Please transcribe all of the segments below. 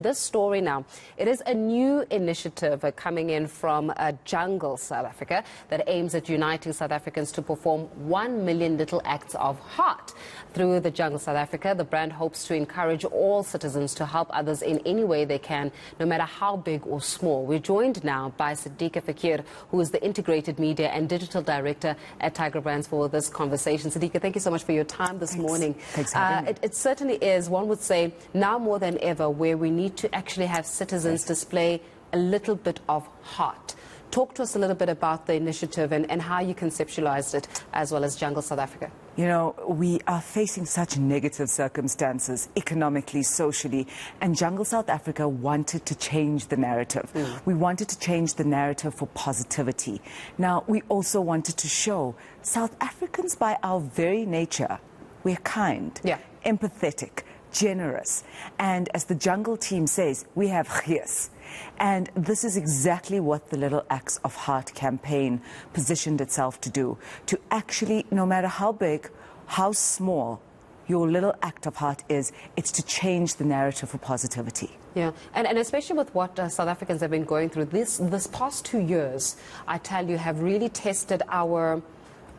This story now, it is a new initiative coming in from Jungle, South Africa, that aims at uniting South Africans to perform 1 million little acts of heart. Through the Jungle South Africa, the brand hopes to encourage all citizens to help others in any way they can, no matter how big or small. We're joined now by Sadika Fakir, who is the Integrated Media and Digital Director at Tiger Brands, for this conversation. Sadika, thank you so much for your time this morning. Thanks for having me. It certainly is, one would say, now more than ever, where we need to actually have citizens display a little bit of heart. Talk to us a little bit about the initiative and how you conceptualized it, as well as Jungle South Africa. You know, we are facing such negative circumstances, economically, socially, and Jungle South Africa wanted to change the narrative. We wanted to change the narrative for positivity. Now, we also wanted to show South Africans, by our very nature, we're kind, empathetic, generous, and as the Jungle team says, we have gees. And this is exactly what the Little Acts of Heart campaign positioned itself to do, to actually, no matter how big, how small your little act of heart is, it's to change the narrative for positivity. Yeah, and especially with what South Africans have been going through, this past 2 years, I tell you, have really tested our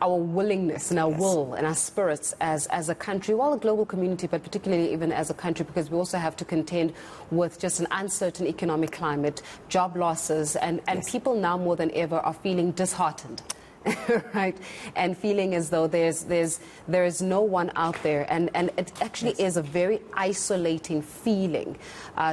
willingness and our will and our spirits as a country, well, a global community, but particularly even as a country, because we also have to contend with just an uncertain economic climate, job losses, and people now more than ever are feeling disheartened. Right, and feeling as though there is no one out there, and it actually is a very isolating feeling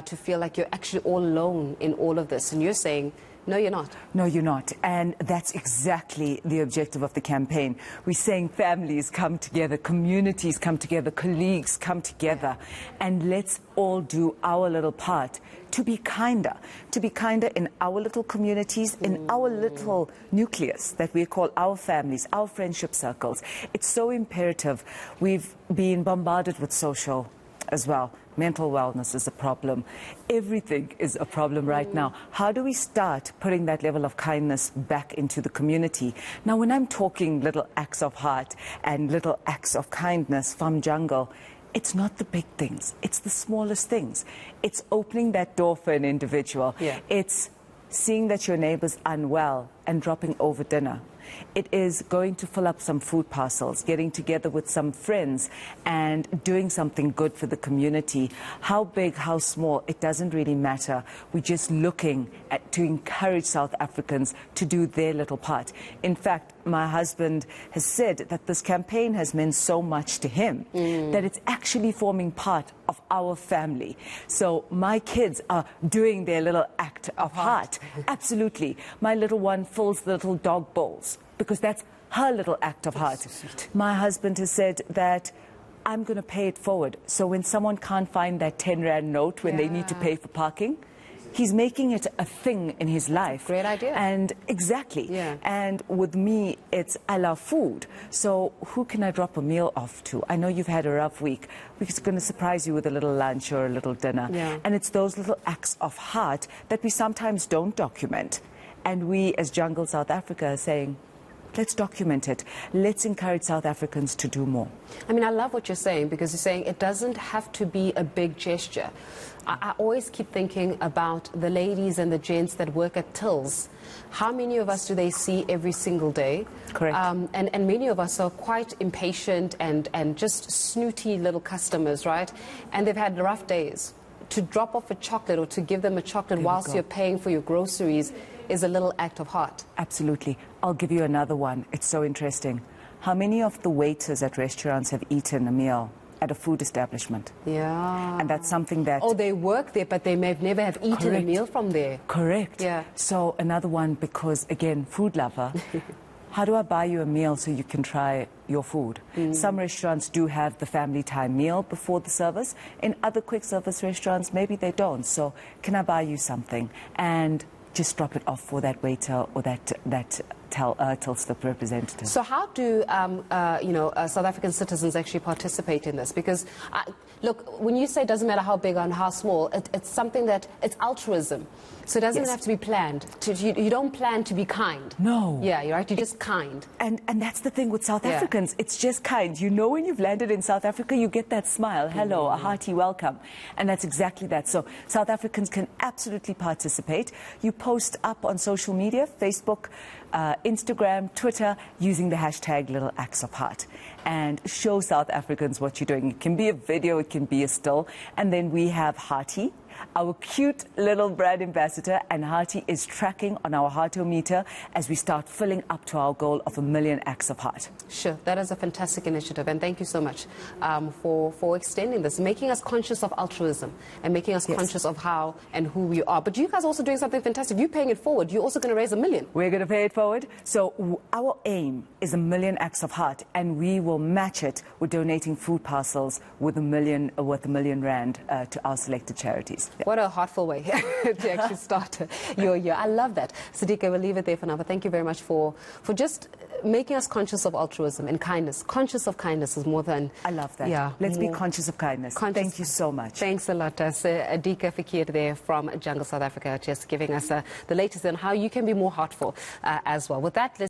to feel like you're actually all alone in all of this. And you're saying, no, you're not. No, you're not. And that's exactly the objective of the campaign. We're saying families come together, communities come together, colleagues come together, and let's all do our little part to be kinder in our little communities, in our little nucleus that we call our families, our friendship circles. It's so imperative. We've been bombarded with social as well. Mental wellness is a problem. Everything is a problem right now. How do we start putting that level of kindness back into the community? Now, when I'm talking little acts of heart and little acts of kindness from Jungle, it's not the big things. It's the smallest things. It's opening that door for an individual. It's seeing that your neighbor's unwell and dropping over dinner. It is going to fill up some food parcels, getting together with some friends and doing something good for the community. How big, how small, it doesn't really matter. We're just looking to encourage South Africans to do their little part. In fact, my husband has said that this campaign has meant so much to him that it's actually forming part of our family. So my kids are doing their little act of heart. Absolutely. My little one fills the little dog bowls, because that's her little act of heart. So my husband has said that I'm going to pay it forward. So when someone can't find that 10 Rand note when they need to pay for parking, he's making it a thing in his life. Great idea. And exactly. And with me, it's I love food. So who can I drop a meal off to? I know you've had a rough week. We're just going to surprise you with a little lunch or a little dinner. And it's those little acts of heart that we sometimes don't document. And we, as Jungle South Africa, are saying, let's document it. Let's encourage South Africans to do more. I mean, I love what you're saying, because you're saying it doesn't have to be a big gesture. I always keep thinking about the ladies and the gents that work at tills. How many of us do they see every single day? Correct. And many of us are quite impatient and just snooty little customers, right? And they've had rough days. To drop off a chocolate or to give them a chocolate whilst you're paying for your groceries is a little act of heart. Absolutely. I'll give you another one. It's so interesting. How many of the waiters at restaurants have eaten a meal at a food establishment? And that's something that... Oh, they work there, but they may never have eaten a meal from there. Correct. So another one, because, again, food lover, how do I buy you a meal so you can try your food? Some restaurants do have the family time meal before the service. In other quick service restaurants, maybe they don't. So can I buy you something? And just drop it off for that waiter or that Tilslip representative. So how do South African citizens actually participate in this? Because look, when you say it doesn't matter how big and how small, it's something that it's altruism. So it doesn't have to be planned. You don't plan to be kind. No. Yeah, you're right. You're just kind. And that's the thing with South Africans. It's just kind. You know, when you've landed in South Africa, you get that smile. Hello, a hearty welcome. And that's exactly that. So South Africans can absolutely participate. You post up on social media, Facebook, Instagram, Twitter, using the hashtag Little Acts of Heart, and show South Africans what you're doing. It can be a video, it can be a still. And then we have Hearty, our cute little brand ambassador, and Hearty is tracking on our Heartometer as we start filling up to our goal of 1 million acts of heart. Sure, that is a fantastic initiative, and thank you so much for extending this, making us conscious of altruism and making us conscious of how and who we are. But you guys are also doing something fantastic. You're paying it forward. You're also going to raise 1 million. We're going to pay it forward. So our aim is 1 million acts of heart, and we will match it with donating food parcels with worth 1 million rand to our selected charities. Yeah. What a heartful way to actually start your year. I love that. Sadika, we'll leave it there for now, but thank you very much for just making us conscious of altruism and kindness. Conscious of kindness is more than... I love that. Yeah. Let's be conscious of kindness. Thank you so much. Thanks a lot. Sadika Fakir there from Jungle, South Africa, just giving us the latest on how you can be more heartful as well. With that, let's